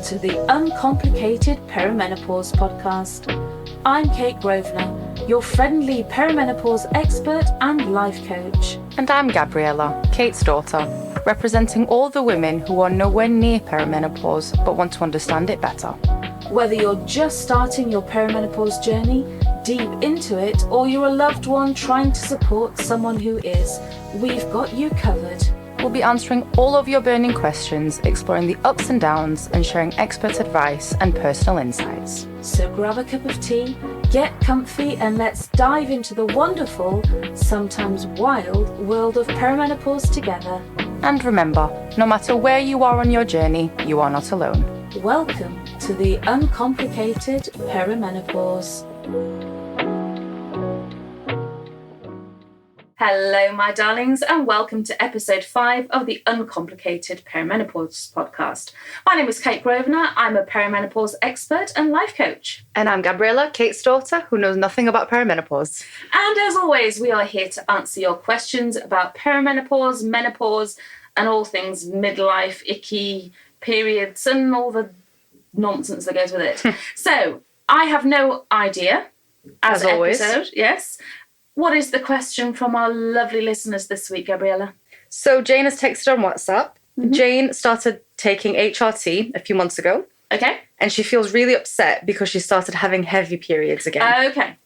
Welcome to the Uncomplicated Perimenopause podcast. I'm Kate Grosvenor, your friendly perimenopause expert and life coach. And I'm Gabriella, Kate's daughter, representing all the women who are nowhere near perimenopause but want to understand it better. Whether you're just starting your perimenopause journey, deep into it, or you're a loved one trying to support someone who is, we've got you covered. We'll be answering all of your burning questions, exploring the ups and downs, and sharing expert advice and personal insights. So grab a cup of tea, get comfy, and let's dive into the wonderful, sometimes wild, world of perimenopause together. And remember, no matter where you are on your journey, you are not alone. Welcome to the Uncomplicated Perimenopause. Hello, my darlings, and welcome to episode 5 of the Uncomplicated Perimenopause podcast. My name is Kate Grosvenor. I'm a perimenopause expert and life coach. And I'm Gabriella, Kate's daughter, who knows nothing about perimenopause. And as always, we are here to answer your questions about perimenopause, menopause, and all things midlife, icky, periods, and all the nonsense that goes with it. So, I have no idea, as always. Episode, yes. What is the question from our lovely listeners this week, Gabriella? So Jane has texted on WhatsApp. Mm-hmm. Jane started taking HRT a few months ago. Okay. And she feels really upset because she started having heavy periods again. Okay.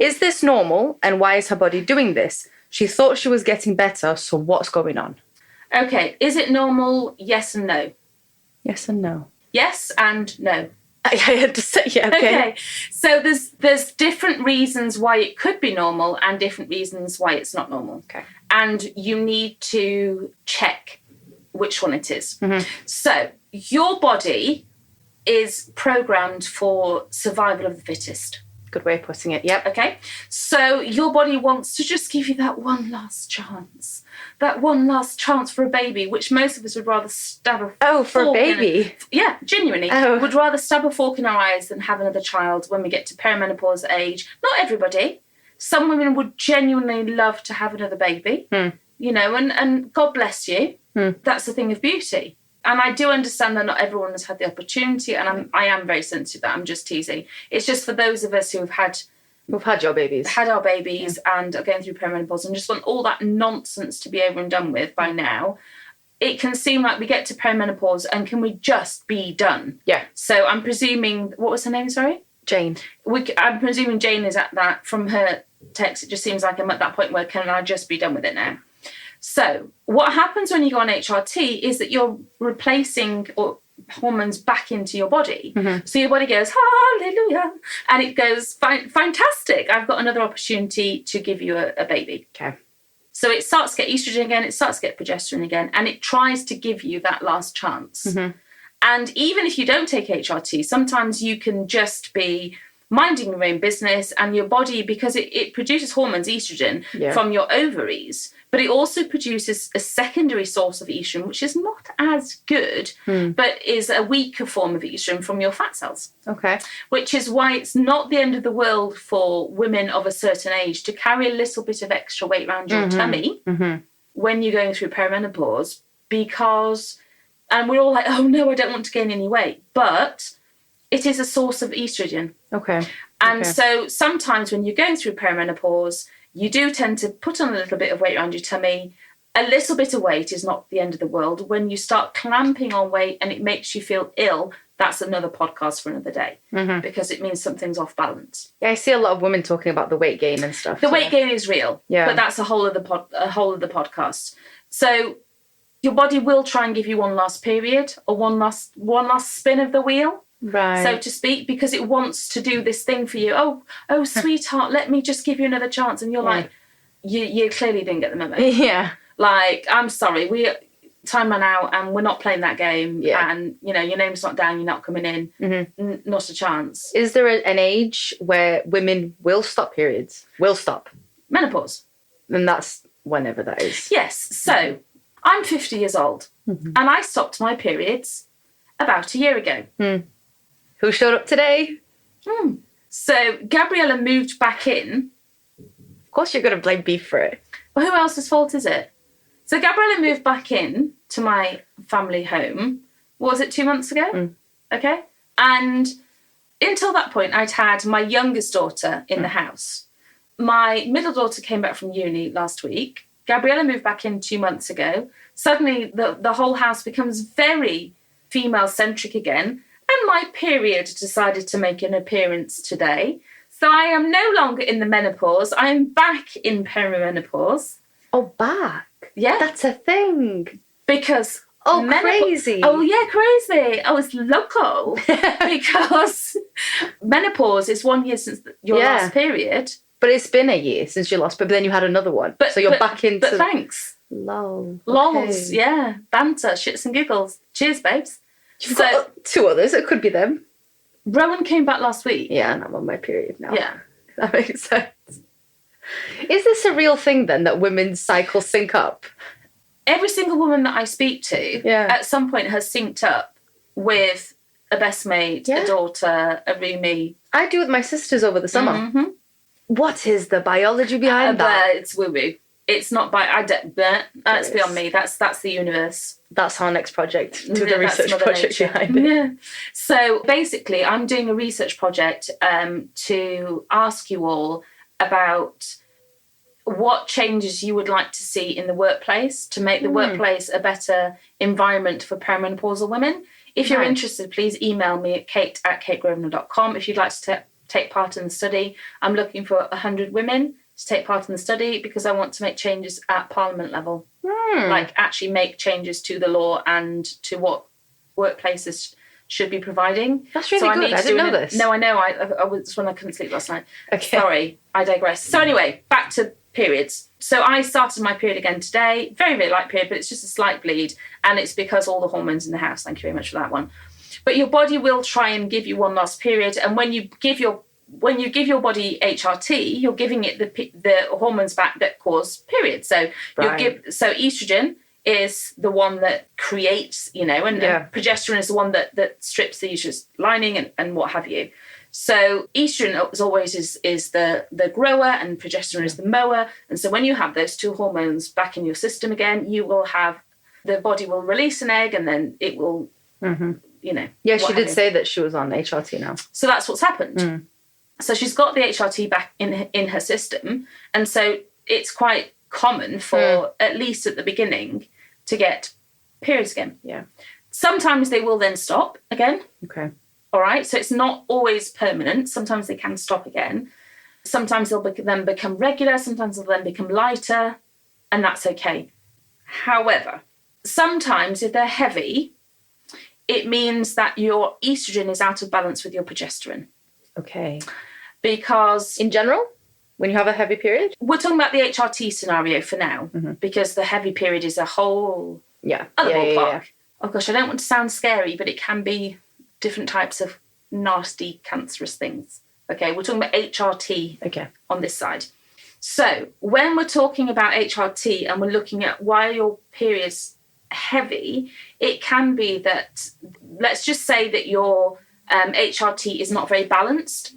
Is this normal, and why is her body doing this? She thought she was getting better, so what's going on? Okay. Is it normal? Yes and no. Yes and no. Yes and no. I had to say, yeah, okay. So there's different reasons why it could be normal and different reasons why it's not normal. Okay. And you need to check which one it is. Mm-hmm. So your body is programmed for survival of the fittest. Good way of putting it, yep. Okay. So your body wants to just give you that one last chance. That one last chance for a baby, which most of us would rather stab a fork. Oh, for a baby? Yeah, genuinely. Oh. Would rather stab a fork in our eyes than have another child when we get to perimenopause age. Not everybody. Some women would genuinely love to have another baby. You know, and God bless you. That's the thing of beauty. And I do understand that not everyone has had the opportunity, and I am very sensitive that I'm just teasing. It's just for those of us who have had... We've had your babies. Had our babies and are going through perimenopause and just want all that nonsense to be over and done with by now. It can seem like we get to perimenopause and can we just be done? Yeah. So I'm presuming... What was her name, sorry? Jane. I'm presuming Jane is at that. From her text, it just seems like I'm at that point where can I just be done with it now? So what happens when you go on HRT is that you're replacing hormones back into your body. Mm-hmm. So your body goes, hallelujah. And it goes, fantastic. I've got another opportunity to give you a baby. Okay. So it starts to get estrogen again. It starts to get progesterone again. And it tries to give you that last chance. Mm-hmm. And even if you don't take HRT, sometimes you can just be minding your own business and your body, because it produces hormones, estrogen, from your ovaries, but it also produces a secondary source of estrogen, which is not as good, but is a weaker form of estrogen from your fat cells. Okay. Which is why it's not the end of the world for women of a certain age to carry a little bit of extra weight around your tummy when you're going through perimenopause, because, and we're all like, oh no, I don't want to gain any weight, but it is a source of estrogen. Okay. And so sometimes when you're going through perimenopause, you do tend to put on a little bit of weight around your tummy. A little bit of weight is not the end of the world. When you start clamping on weight and it makes you feel ill, that's another podcast for another day, because it means something's off balance. Yeah, I see a lot of women talking about the weight gain and stuff. The weight gain is real, but that's a whole of the podcast. So your body will try and give you one last period or one last spin of the wheel. Right. So to speak, because it wants to do this thing for you. Oh, sweetheart, let me just give you another chance. And you're like, you clearly didn't get the memo. Yeah. Like, I'm sorry, time ran out and we're not playing that game. Yeah. And, you know, your name's not down, you're not coming in. Not a chance. Is there an age where women will stop periods? Will stop? Menopause. And that's whenever that is. Yes. So I'm 50 years old and I stopped my periods about a year ago. Who showed up today? So Gabriella moved back in. Of course you're going to blame beef for it. Well, who else's fault is it? So Gabriella moved back in to my family home. What was it, 2 months ago? Okay? And until that point, I'd had my youngest daughter in the house. My middle daughter came back from uni last week. Gabriella moved back in 2 months ago. Suddenly, the whole house becomes very female-centric again. And my period decided to make an appearance today. So I am no longer in the menopause. I'm back in perimenopause. Oh, back? Yeah. That's a thing. Because... crazy. Oh, yeah, crazy. I was loco. Because menopause is 1 year since your last period. But it's been a year since your last, but then you had another one. So you're back into... But thanks. Lol. Lols, yeah. Banter, shits and giggles. Cheers, babes. You've got 2 others. It could be them. Rowan came back last week. Yeah, and I'm on my period now. Yeah. That makes sense. Is this a real thing, then, that women's cycles sync up? Every single woman that I speak to at some point has synced up with a best mate, a daughter, a roomie. I do with my sisters over the summer. Mm-hmm. What is the biology behind that? It's woo-woo. It's not that's beyond me. That's the universe. That's our next project. Do the research project behind it. Yeah. So basically, I'm doing a research project to ask you all about what changes you would like to see in the workplace to make the workplace a better environment for perimenopausal women. If you're interested, please email me at kate@kategrosvenor.com if you'd like to take part in the study. I'm looking for 100 women to take part in the study because I want to make changes at Parliament level. Like actually make changes to the law and to what workplaces should be providing. That's really good. I didn't know this. No, I know. I was when I couldn't sleep last night. Okay. Sorry, I digress. So anyway, back to periods. So I started my period again today. Very, very light period, but it's just a slight bleed. And it's because all the hormones in the house. Thank you very much for that one. But your body will try and give you one last period. And when you give your body HRT, you're giving it the hormones back that cause periods. So so estrogen is the one that creates, and progesterone is the one that strips the uterus lining and what have you. So estrogen as always is the grower and progesterone is the mower. And so when you have those 2 hormones back in your system again, you will have, the body will release an egg and then it will, Yeah, she did say that she was on HRT now. So that's what's happened. So she's got the HRT back in her system. And so it's quite common for, at least at the beginning, to get periods again. Yeah. Sometimes they will then stop again. Okay. All right. So it's not always permanent. Sometimes they can stop again. Sometimes they'll then become regular. Sometimes they'll then become lighter. And that's okay. However, sometimes if they're heavy, it means that your estrogen is out of balance with your progesterone. Okay. Because in general, when you have a heavy period? We're talking about the HRT scenario for now, because the heavy period is a whole other ballpark. Oh gosh, I don't want to sound scary, but it can be different types of nasty, cancerous things. Okay, we're talking about HRT on this side. So when we're talking about HRT and we're looking at why your period's heavy, it can be that, let's just say that your HRT is not very balanced.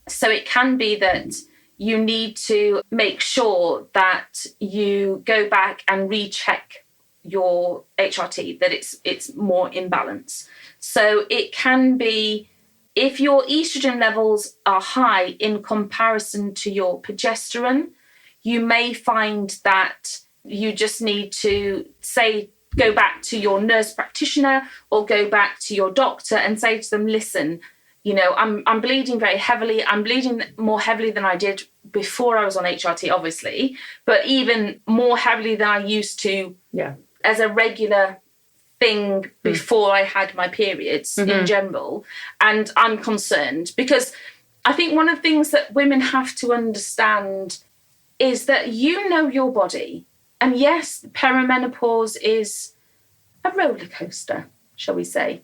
So it can be that you need to make sure that you go back and recheck your HRT, that it's more in balance. So it can be, if your estrogen levels are high in comparison to your progesterone, you may find that you just need to go back to your nurse practitioner or go back to your doctor and say to them, listen, I'm bleeding very heavily. I'm bleeding more heavily than I did before I was on HRT, obviously, but even more heavily than I used to as a regular thing before I had my periods in general. And I'm concerned because I think one of the things that women have to understand is that your body. And yes, perimenopause is a roller coaster, shall we say,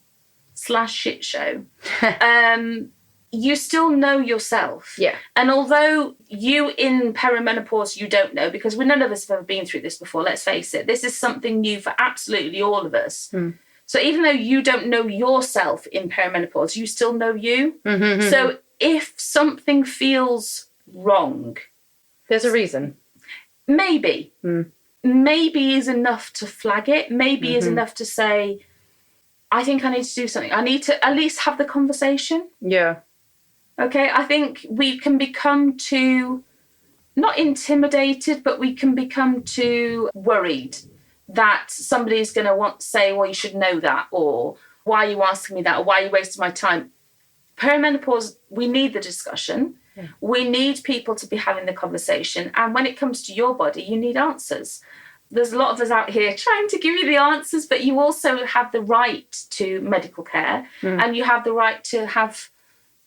/ shit show. You still know yourself. Yeah. And although you in perimenopause, you don't know, because none of us have ever been through this before, let's face it, this is something new for absolutely all of us. So even though you don't know yourself in perimenopause, you still know you. So if something feels wrong, there's a reason. Maybe. Maybe is enough to flag it. Maybe is enough to say, I think I need to do something. I need to at least have the conversation. Yeah. Okay, I think we can become too, not intimidated, but we can become too worried that somebody's going to want to say, well, you should know that, or why are you asking me that, or why are you wasting my time? Perimenopause, we need the discussion. Yeah. We need people to be having the conversation. And when it comes to your body, you need answers. There's a lot of us out here trying to give you the answers, but you also have the right to medical care, and you have the right to have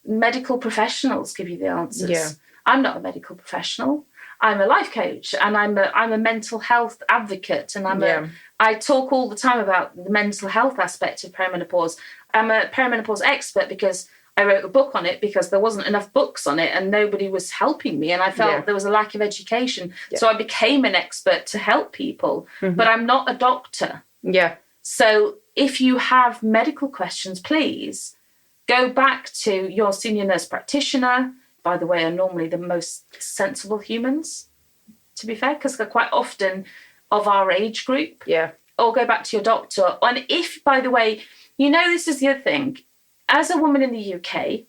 medical professionals give you the answers. Yeah. I'm not a medical professional. I'm a life coach, and I'm a mental health advocate, and I talk all the time about the mental health aspect of perimenopause. I'm a perimenopause expert because I wrote a book on it, because there wasn't enough books on it and nobody was helping me, and I felt there was a lack of education. Yeah. So I became an expert to help people, but I'm not a doctor. Yeah. So if you have medical questions, please go back to your senior nurse practitioner. By the way, are normally the most sensible humans, to be fair, because they're quite often of our age group. Yeah. Or go back to your doctor. And if, by the way, this is the other thing. As a woman in the UK,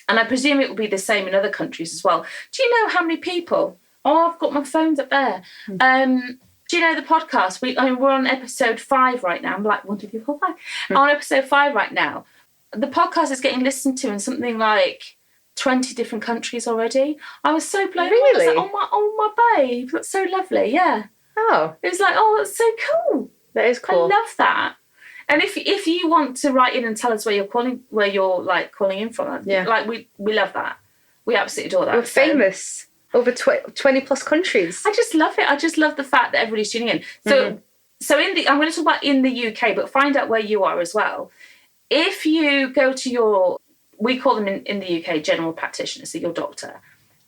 and I presume it will be the same in other countries as well, do you know how many people? Oh, I've got my phones up there. Do you know the podcast? We're on episode 5 right now. I'm like, 1, 2, 3, 4, 5. On episode 5 right now. The podcast is getting listened to in something like 20 different countries already. I was so blown away. Really? I was like, oh my babe, that's so lovely. Yeah. Oh. It was like, oh, that's so cool. That is cool. I love that. And if you want to write in and tell us where you're calling in from, we love that. We absolutely adore that. We're famous over 20 plus countries. I just love it. I just love the fact that everybody's tuning in. So I'm going to talk about in the UK, but find out where you are as well. If you go to we call them in the UK general practitioners, so your doctor,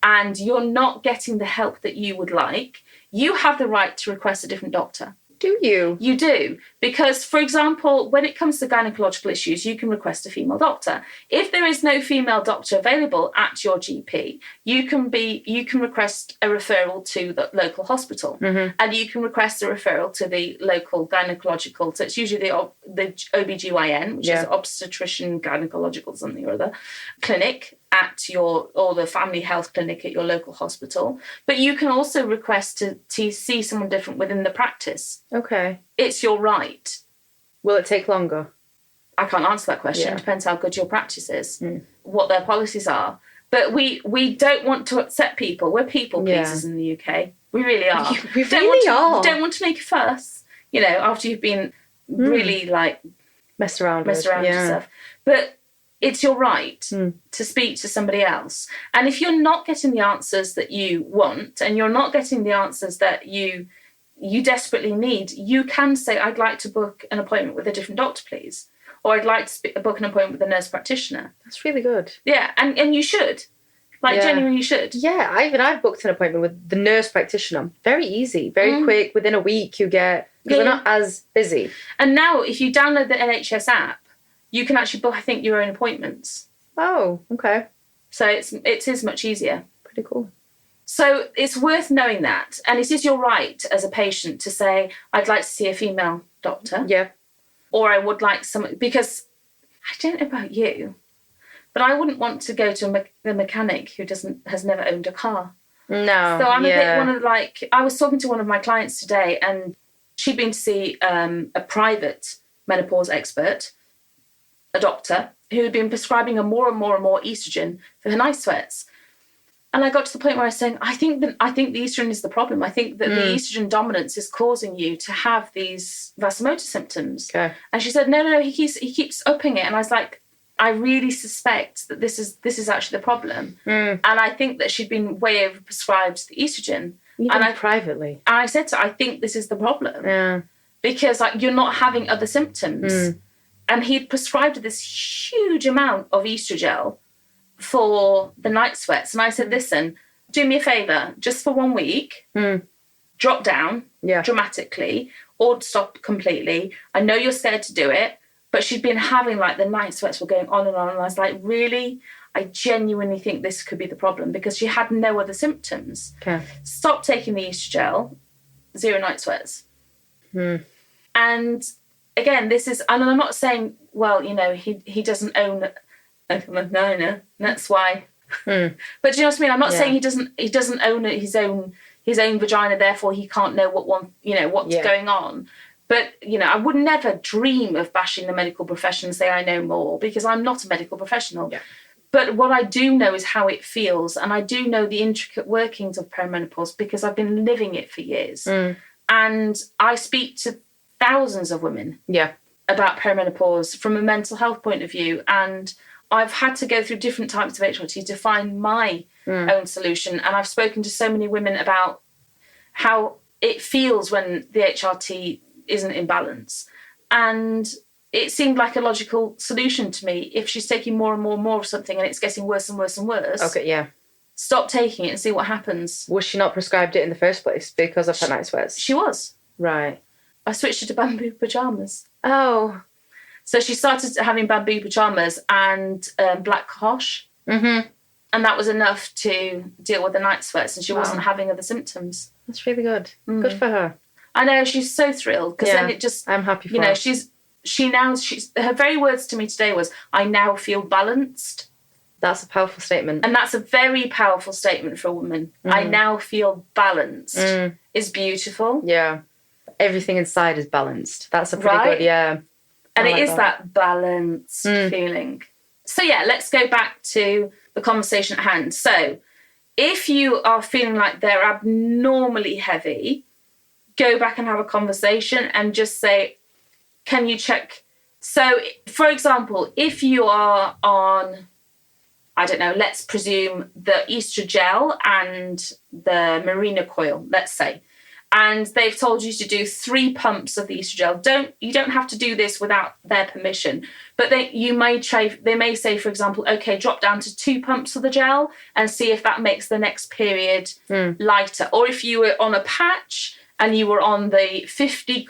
and you're not getting the help that you would like, you have the right to request a different doctor. Do you? You do. Because, for example, when it comes to gynecological issues, you can request a female doctor. If there is no female doctor available at your GP, you can request a referral to the local hospital. And you can request a referral to the local gynecological. So it's usually the OBGYN, which is obstetrician gynecological something or other, clinic or the family health clinic at your local hospital. But you can also request to see someone different within the practice. Okay. It's your right. Will it take longer? I can't answer that question. Yeah. It depends how good your practice is, what their policies are. But we don't want to upset people. We're people pleasers in the UK. We really are. We really are. Don't want to make a fuss, after you've been really messed around with yourself. But it's your right to speak to somebody else. And if you're not getting the answers that you want, and you're not getting the answers that you desperately need, you can say, I'd like to book an appointment with a different doctor, please. Or I'd like to book an appointment with a nurse practitioner. That's really good. Yeah, and you should. Genuinely you should. Yeah, I've booked an appointment with the nurse practitioner. Very easy, very quick. Within a week you get, because they're not as busy. And now if you download the NHS app, you can actually book, I think, your own appointments. Oh, okay. So it is much easier. Pretty cool. So it's worth knowing that. And it is your right as a patient to say, I'd like to see a female doctor. Yeah. Or I would like someone, because I don't know about you, but I wouldn't want to go to a mechanic who has never owned a car. No. So I'm a bit I was talking to one of my clients today, and she'd been to see a private menopause expert, a doctor, who had been prescribing her more and more and more estrogen for her night sweats. And I got to the point where I was saying, I think the estrogen is the problem. I think that the estrogen dominance is causing you to have these vasomotor symptoms. Okay. And she said, no, he keeps upping it. And I was like, I really suspect that this is actually the problem. And I think that she'd been way overprescribed the estrogen. Even privately. And I said to her, I think this is the problem. Yeah. Because you're not having other symptoms. And he'd prescribed this huge amount of estrogel for the night sweats. And I said, listen, do me a favour, just for 1 week, drop down dramatically or stop completely. I know you're scared to do it, but she'd been having the night sweats were going on. And I was like, really? I genuinely think this could be the problem, because she had no other symptoms. Okay. Stop taking the estrogel, 0 night sweats. And again, and I'm not saying well, he doesn't own a vagina. That's why. But do you know what I mean? I'm not saying he doesn't own his own vagina, therefore he can't know what's going on. But, I would never dream of bashing the medical profession and say I know more, because I'm not a medical professional. Yeah. But what I do know is how it feels, and I do know the intricate workings of perimenopause because I've been living it for years. And I speak to thousands of women about perimenopause from a mental health point of view, and I've had to go through different types of HRT to find my own solution. And I've spoken to so many women about how it feels when the HRT isn't in balance. And it seemed like a logical solution to me. If she's taking more and more and more of something and it's getting worse and worse and worse, stop taking it and see what happens. Was she not prescribed it in the first place because of her night sweats? She was. Right. I switched her to bamboo pyjamas. Oh. So she started having bamboo pyjamas and black cohosh. And that was enough to deal with the night sweats, and she wasn't having other symptoms. That's really good. Good for her. I know, she's so thrilled, because then it just... I'm happy for her. Her very words to me today was, I now feel balanced. That's a powerful statement. And that's a very powerful statement for a woman. I now feel balanced. Is beautiful. Yeah. Everything inside is balanced. That's a pretty good, And it is that balanced feeling. So let's go back to the conversation at hand. So if you are feeling like they're abnormally heavy, go back and have a conversation and just say, can you check? So, for example, if you are on, I don't know, let's presume the estrogel and the Mirena coil, let's say, and they've told you to do 3 pumps of the estrogel. You don't have to do this without their permission, but they may say, for example, okay, drop down to 2 pumps of the gel and see if that makes the next period lighter. Or if you were on a patch and you were on the 50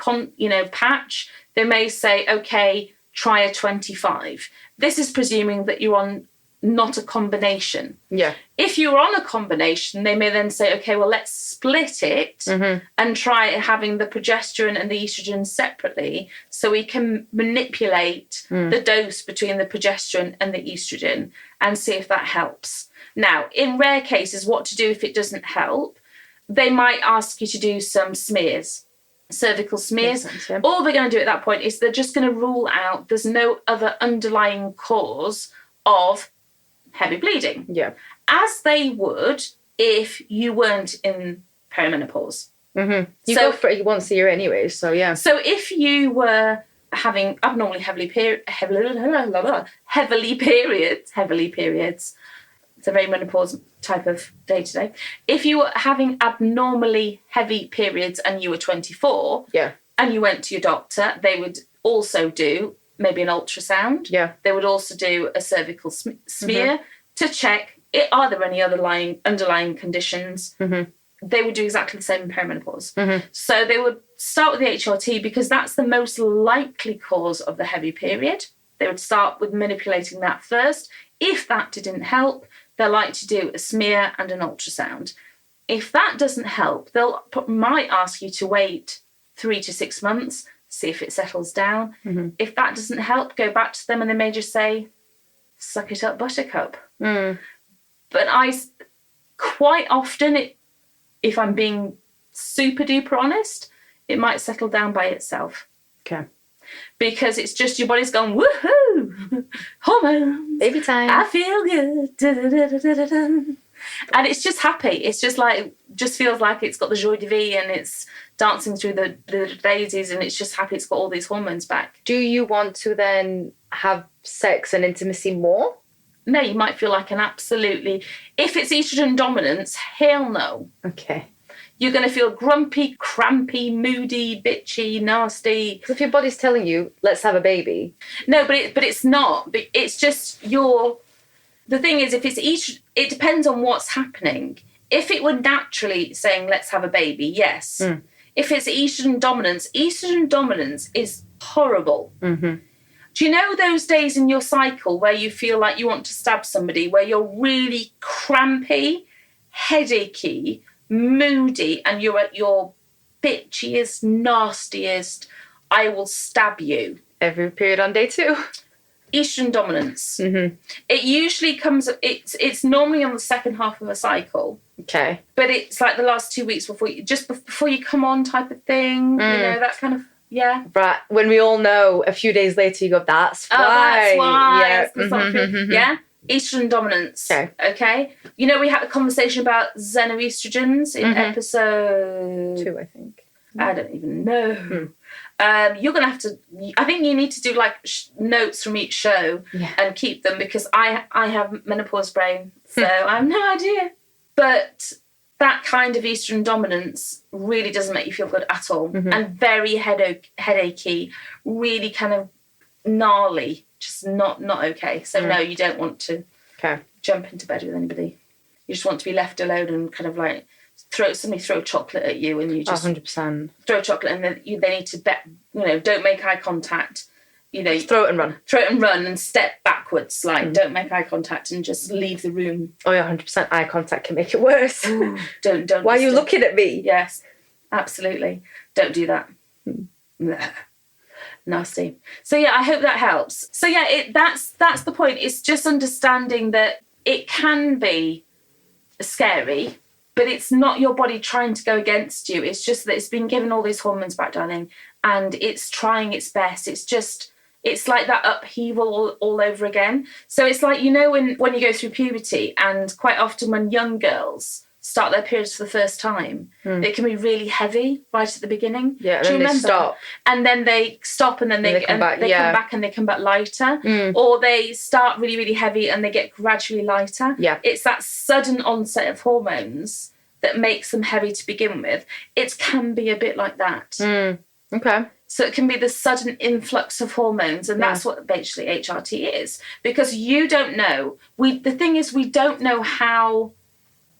patch, they may say, okay, try a 25. This is presuming that you're on not a combination. Yeah. If you're on a combination, they may then say, okay, well, let's split it and try having the progesterone and the estrogen separately, so we can manipulate the dose between the progesterone and the estrogen and see if that helps. Now, in rare cases, what to do if it doesn't help, they might ask you to do some smears, cervical smears. Makes sense, yeah. All they're going to do at that point is they're just going to rule out there's no other underlying cause of heavy bleeding. Yeah. As they would if you weren't in perimenopause. You go for it once a year anyway, so yeah. So if you were having abnormally heavy periods, it's a very menopause type of day today. If you were having abnormally heavy periods and you were 24, and you went to your doctor, they would also do maybe an ultrasound. Yeah. They would also do a cervical smear to check, are there any underlying conditions? They would do exactly the same in perimenopause. So they would start with the HRT because that's the most likely cause of the heavy period. They would start with manipulating that first. If that didn't help, they're like to do a smear and an ultrasound. If that doesn't help, might ask you to wait 3 to 6 months, see if it settles down. If that doesn't help, go back to them and they may just say, suck it up, buttercup. But quite often, if I'm being super duper honest, it might settle down by itself. Okay. Because it's just your body's gone, woohoo, hormones, baby time, I feel good, da-da-da-da-da-da. And it's just happy. It's just feels like it's got the joie de vivre and it's dancing through the daisies and it's just happy it's got all these hormones back. Do you want to then have sex and intimacy more? No, you might feel like if it's estrogen dominance, hell no. Okay. You're going to feel grumpy, crampy, moody, bitchy, nasty. Because if your body's telling you, let's have a baby. No, but it's not. It's just the thing is, if it's it depends on what's happening. If it were naturally saying, let's have a baby, yes. If it's estrogen dominance is horrible. Do you know those days in your cycle where you feel like you want to stab somebody, where you're really crampy, headachy, moody, and you're at your bitchiest, nastiest, I will stab you Every period on day 2. Estrogen dominance. Mm-hmm. It usually comes, it's normally on the second half of a cycle. Okay. But it's like the last 2 weeks before you come on type of thing, that kind of, yeah. Right. When we all know a few days later you go, that's why. Oh, that's why. Yeah. It's the sort of thing. Yeah. Estrogen dominance. Okay. We had a conversation about xenoestrogens in episode 2, I think. I don't even know. You're going to have to, I think you need to do like notes from each show and keep them, because I have menopause brain, so I have no idea. But that kind of estrogen dominance really doesn't make you feel good at all, and very headachy, really kind of gnarly, just not okay. So no, you don't want to jump into bed with anybody. You just want to be left alone and kind of like somebody throw chocolate at you, and you just 100% throw chocolate, and then they need to bet, don't make eye contact. Throw it and run. And step backwards, like don't make eye contact and just leave the room. Oh yeah, 100%. Eye contact can make it worse. Ooh, don't. Why are you looking at me? Yes, absolutely. Don't do that. Nasty. So yeah, I hope that helps. So yeah, that's the point. It's just understanding that it can be scary, but it's not your body trying to go against you. It's just that it's been given all these hormones back, darling, and it's trying its best. It's like that upheaval all over again. So it's like, when you go through puberty, and quite often when young girls start their periods for the first time, it can be really heavy right at the beginning. Yeah, and then they stop. And then they stop, and then they come back, and they come back lighter. Or they start really, really heavy and they get gradually lighter. Yeah. It's that sudden onset of hormones that makes them heavy to begin with. It can be a bit like that. Okay. So it can be the sudden influx of hormones, and that's what basically HRT is. Because you don't know. The thing is, we don't know how.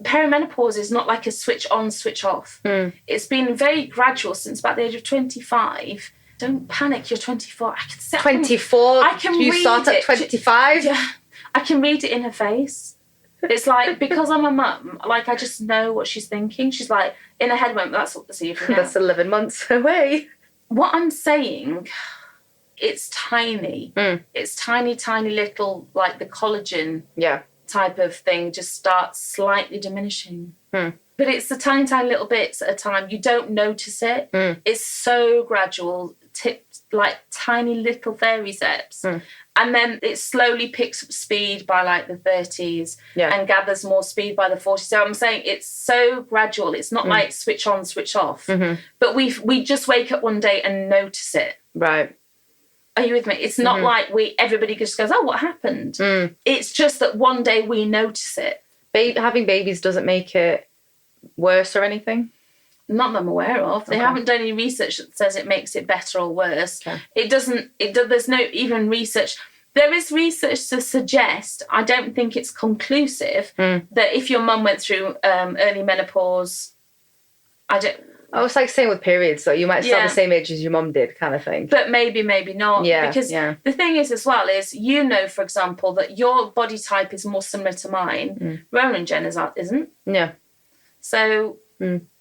Perimenopause is not like a switch on, switch off. It's been very gradual since about the age of 25. Don't panic, you're 24. 24? I can you read start at 25? Yeah, I can read it in her face. It's like, because I'm a mum, like I just know what she's thinking. She's like, in her head, that's what the season. That's 11 months away. What I'm saying, it's tiny. It's tiny, tiny little, like the collagen type of thing just starts slightly diminishing. But it's the tiny, tiny little bits at a time. You don't notice it. It's so gradual, like tiny little fairy steps. And then it slowly picks up speed by like the 30s and gathers more speed by the 40s. So I'm saying it's so gradual. It's not like switch on, switch off. But we just wake up one day and notice it. Right. Are you with me? It's not like everybody just goes, oh, what happened? It's just that one day we notice it. Having babies doesn't make it worse or anything? Not that I'm aware of. They haven't done any research that says it makes it better or worse. It doesn't. There's no even research. There is research to suggest, I don't think it's conclusive, that if your mum went through early menopause, Oh, it's like same with periods, though. You might start the same age as your mum did, kind of thing. But maybe not. Yeah, because the thing is as well is, for example, that your body type is more similar to mine. Ronan Jenner's isn't. Yeah. So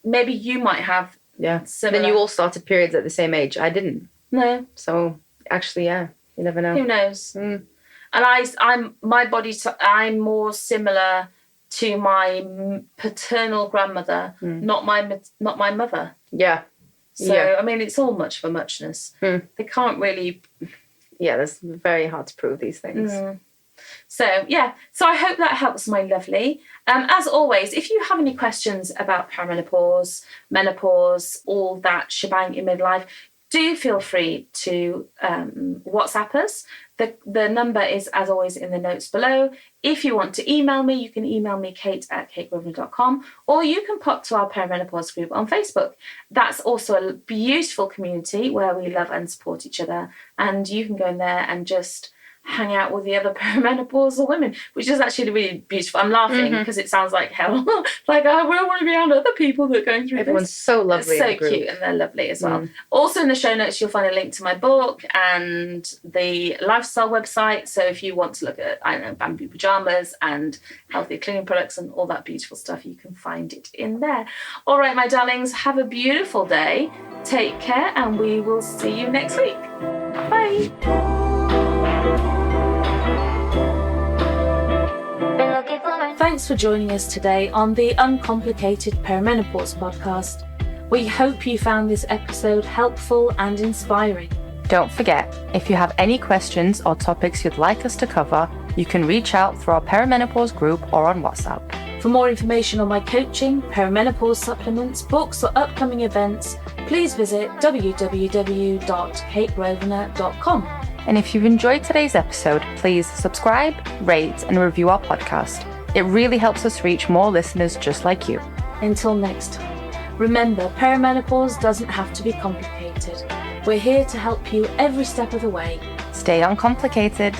maybe you might have similar. Then you all started periods at the same age. I didn't. No. So actually, you never know. Who knows? And I'm more similar to my paternal grandmother, not my mother. Yeah. So I mean, it's all much of a muchness. They can't really. Yeah, that's very hard to prove these things. So I hope that helps, my lovely. As always, if you have any questions about perimenopause, menopause, all that shebang in midlife, do feel free to WhatsApp us. The number is, as always, in the notes below. If you want to email me, you can email me, kate@kategrosvenor.com, or you can pop to our perimenopause group on Facebook. That's also a beautiful community where we love and support each other, and you can go in there and just hang out with the other perimenopausal women, which is actually really beautiful. I'm laughing because it sounds like hell. Like, I don't want to be around other people that are going through Everyone's this. so lovely. It's so cute, and they're lovely as well. Also in the show notes, you'll find a link to my book and the lifestyle website. So if you want to look at, bamboo pyjamas and healthy cleaning products and all that beautiful stuff, you can find it in there. All right, my darlings, have a beautiful day. Take care, and we will see you next week. Bye. Thanks for joining us today on the Uncomplicated Perimenopause podcast. We hope you found this episode helpful and inspiring. Don't forget, if you have any questions or topics you'd like us to cover, you can reach out through our perimenopause group or on WhatsApp. For more information on my coaching, perimenopause supplements, books, or upcoming events, please visit www.kategrosvenor.com. And if you've enjoyed today's episode, please subscribe, rate, and review our podcast. It really helps us reach more listeners just like you. Until next time, remember, perimenopause doesn't have to be complicated. We're here to help you every step of the way. Stay uncomplicated.